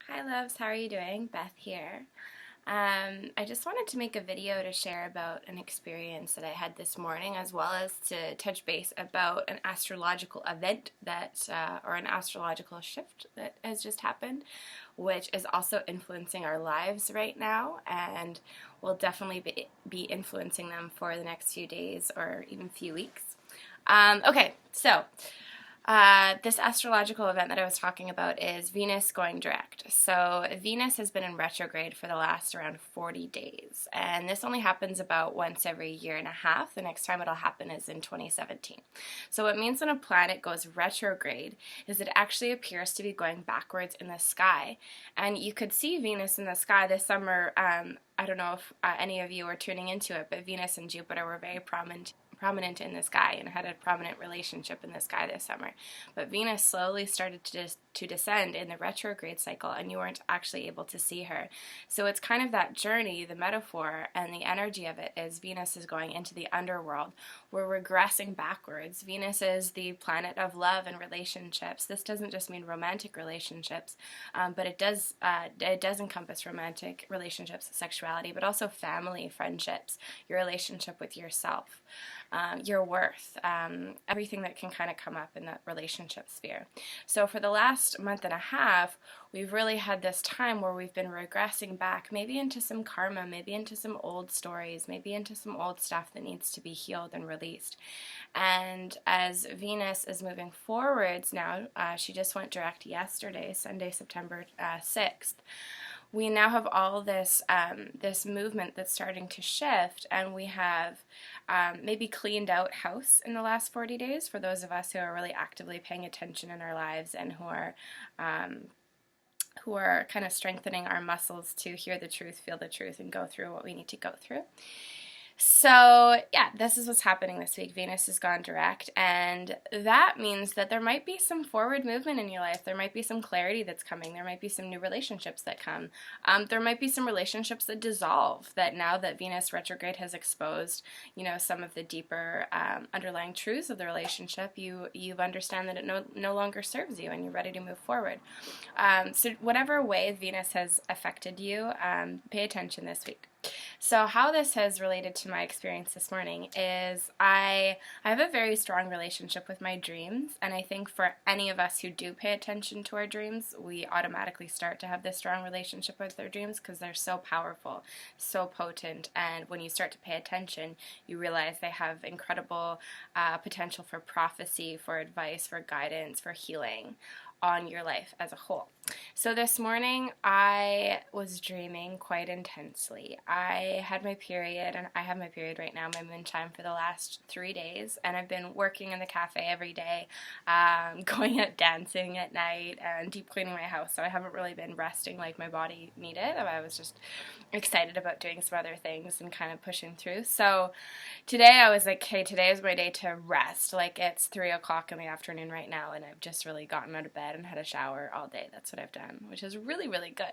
Hi loves, how are you doing? Beth here. I just wanted to make a video to share about an experience that I had this morning, as well as to touch base about an astrological event or an astrological shift that has just happened, which is also influencing our lives right now and will definitely be influencing them for the next few days or even few weeks. This astrological event that I was talking about is Venus going direct. So Venus has been in retrograde for the last around 40 days, and this only happens about once every year and a half. The next time it'll happen is in 2017. So what means when a planet goes retrograde is it actually appears to be going backwards in the sky, and you could see Venus in the sky this summer. I don't know if any of you are tuning into it, but Venus and Jupiter were very prominent in the sky and had a prominent relationship in the sky this summer. But Venus slowly started to descend in the retrograde cycle, and you weren't actually able to see her. So it's kind of that journey, the metaphor and the energy of it is Venus is going into the underworld. We're regressing backwards. Venus is the planet of love and relationships. This doesn't just mean romantic relationships, but it does encompass romantic relationships, sexuality, but also family, friendships, your relationship with yourself. Your worth, everything that can kind of come up in that relationship sphere. So for the last month and a half, we've really had this time where we've been regressing back, maybe into some karma, maybe into some old stories, maybe into some old stuff that needs to be healed and released. And as Venus is moving forwards now, she just went direct yesterday, Sunday, September 6th. We now have all this movement that's starting to shift, and we have maybe cleaned out house in the last 40 days for those of us who are really actively paying attention in our lives and who are kind of strengthening our muscles to hear the truth, feel the truth, and go through what we need to go through. So yeah, this is what's happening this week. Venus has gone direct, and that means that there might be some forward movement in your life. There might be some clarity that's coming. There might be some new relationships that come. There might be some relationships that dissolve, that now that Venus retrograde has exposed, some of the deeper underlying truths of the relationship, you understand that it no longer serves you, and you're ready to move forward. So whatever way Venus has affected you, pay attention this week. So how this has related to my experience this morning is I have a very strong relationship with my dreams, and I think for any of us who do pay attention to our dreams, we automatically start to have this strong relationship with our dreams because they're so powerful, so potent, and when you start to pay attention, you realize they have incredible potential for prophecy, for advice, for guidance, for healing on your life as a whole. So this morning I was dreaming quite intensely. I had my period, and I have my period right now, my moon time, for the last 3 days, and I've been working in the cafe every day, going out dancing at night and deep cleaning my house, so I haven't really been resting like my body needed. I was just excited about doing some other things and kind of pushing through. So today I was like, hey, today is my day to rest. Like, it's 3 o'clock in the afternoon right now, and I've just really gotten out of bed and had a shower all day. That's what I've done, which is really, really good.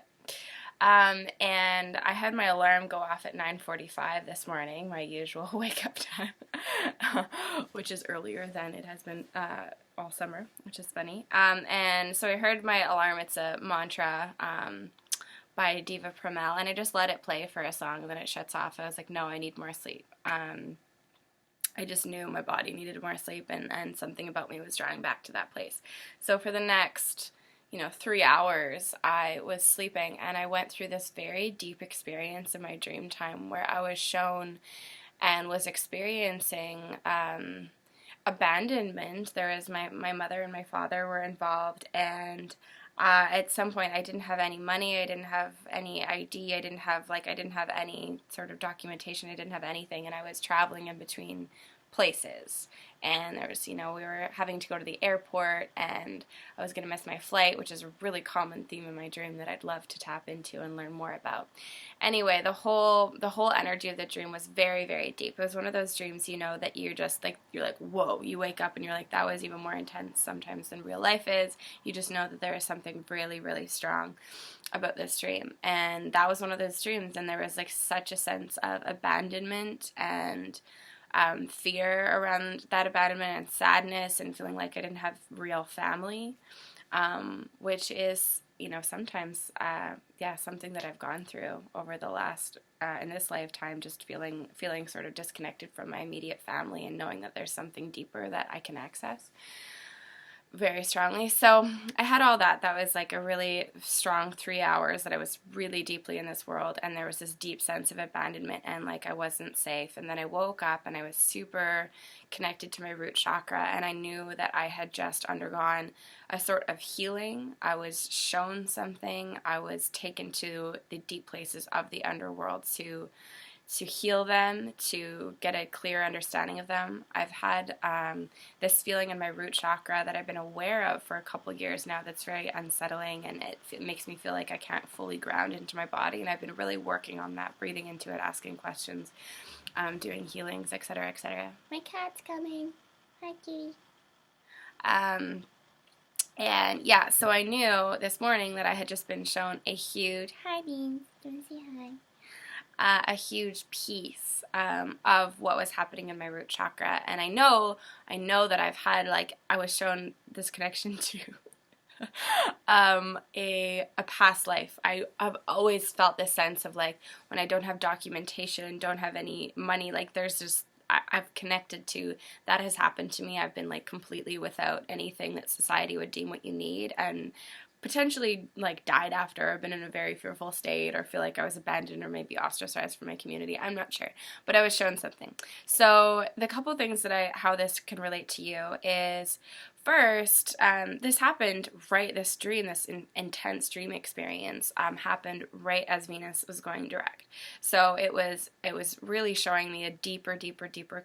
And I had my alarm go off at 9:45 this morning, my usual wake-up time, which is earlier than it has been all summer, which is funny. And so I heard my alarm. It's a mantra by Diva Pramel, and I just let it play for a song, and then it shuts off. I was like, no, I need more sleep. I just knew my body needed more sleep, and something about me was drawing back to that place. So for the next 3 hours, I was sleeping, and I went through this very deep experience in my dream time where I was shown and was experiencing abandonment. There was my mother and my father were involved, and at some point I didn't have any money, I didn't have any ID, I didn't have any sort of documentation, I didn't have anything, and I was traveling in between places, and there was, we were having to go to the airport, and I was going to miss my flight, which is a really common theme in my dream that I'd love to tap into and learn more about. Anyway, the whole energy of the dream was very, very deep. It was one of those dreams, that you're just like, whoa, you wake up and you're like, that was even more intense sometimes than real life is. You just know that there is something really, really strong about this dream, and that was one of those dreams, and there was like such a sense of abandonment and fear around that abandonment, and sadness, and feeling like I didn't have real family, which is, sometimes, something that I've gone through over the last, in this lifetime, just feeling sort of disconnected from my immediate family and knowing that there's something deeper that I can access very strongly. So I had all that. That was like a really strong 3 hours that I was really deeply in this world, and there was this deep sense of abandonment and like I wasn't safe. And then I woke up and I was super connected to my root chakra, and I knew that I had just undergone a sort of healing. I was shown something. I was taken to the deep places of the underworld to heal them, to get a clear understanding of them. I've had this feeling in my root chakra that I've been aware of for a couple years now that's very unsettling, and it makes me feel like I can't fully ground into my body, and I've been really working on that, breathing into it, asking questions, doing healings, etc., etc. My cat's coming. Hi, kitty. And yeah, so I knew this morning that I had just been shown a huge, hi Beans, don't say hi. A huge piece of what was happening in my root chakra, and I know that I've had, like, I was shown this connection to a past life. I've always felt this sense of like when I don't have documentation, don't have any money, like there's just I've connected to that has happened to me. I've been like completely without anything that society would deem what you need, and potentially like died after, or been in a very fearful state, or feel like I was abandoned or maybe ostracized from my community. I'm not sure, but I was shown something. So the couple things that how this can relate to you is, first, this happened right, this dream, this intense dream experience happened right as Venus was going direct. So it was really showing me a deeper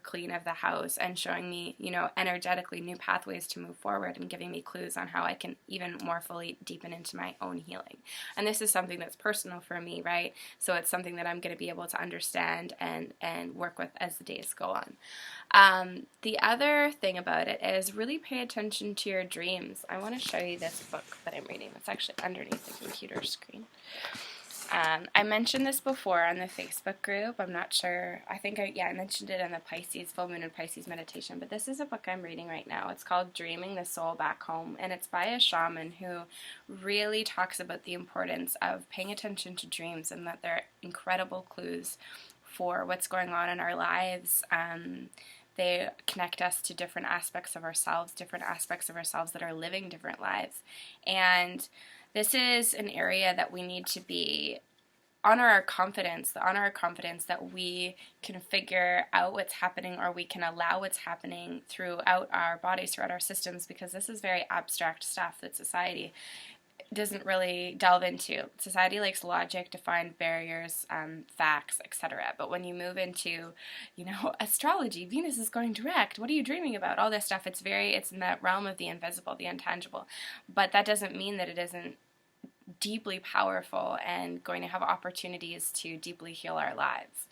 clean of the house, and showing me, energetically new pathways to move forward, and giving me clues on how I can even more fully deepen into my own healing. And this is something that's personal for me, right? So it's something that I'm going to be able to understand and work with as the days go on. The other thing about it is really pay attention to your dreams. I want to show you this book that I'm reading. It's actually underneath the computer screen. I mentioned this before on the Facebook group. I'm not sure. I think I mentioned it in the Pisces, Full Moon and Pisces meditation. But this is a book I'm reading right now. It's called Dreaming the Soul Back Home. And it's by a shaman who really talks about the importance of paying attention to dreams, and that they're incredible clues for what's going on in our lives. They connect us to different aspects of ourselves that are living different lives. And this is an area that we need to honor our confidence that we can figure out what's happening, or we can allow what's happening throughout our bodies, throughout our systems, because this is very abstract stuff that society doesn't really delve into. Society likes logic, defined barriers, facts, etc. But when you move into, astrology, Venus is going direct, what are you dreaming about? All this stuff, it's in that realm of the invisible, the intangible. But that doesn't mean that it isn't deeply powerful and going to have opportunities to deeply heal our lives.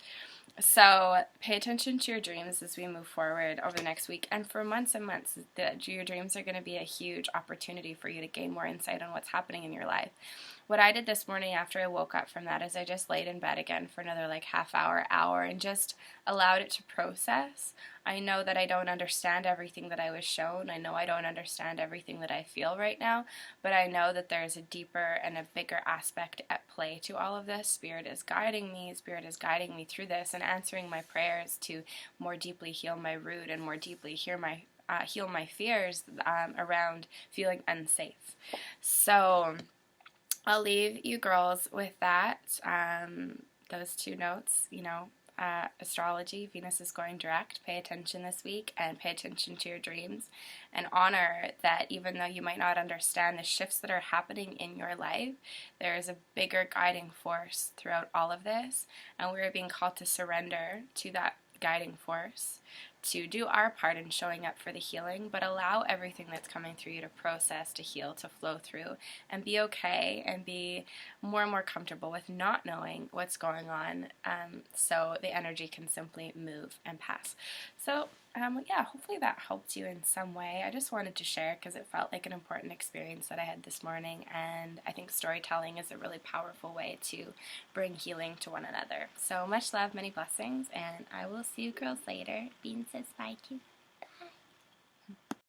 So pay attention to your dreams as we move forward over the next week, and for months and months. Your dreams are going to be a huge opportunity for you to gain more insight on what's happening in your life. What I did this morning after I woke up from that is I just laid in bed again for another half hour, and just allowed it to process. I know that I don't understand everything that I was shown. I know I don't understand everything that I feel right now, but I know that there's a deeper and a bigger aspect at play to all of this. Spirit is guiding me through this, and answering my prayers to more deeply heal my root, and more deeply heal my fears around feeling unsafe. So I'll leave you girls with that. Those two notes, astrology, Venus is going direct. Pay attention this week, and pay attention to your dreams, and honor that even though you might not understand the shifts that are happening in your life, there is a bigger guiding force throughout all of this, and we're being called to surrender to that guiding force, to do our part in showing up for the healing, but allow everything that's coming through you to process, to heal, to flow through, and be okay, and be more and more comfortable with not knowing what's going on, so the energy can simply move and pass. So hopefully that helped you in some way. I just wanted to share because it felt like an important experience that I had this morning, and I think storytelling is a really powerful way to bring healing to one another. So much love, many blessings, and I will see you girls later. Bean says bye too.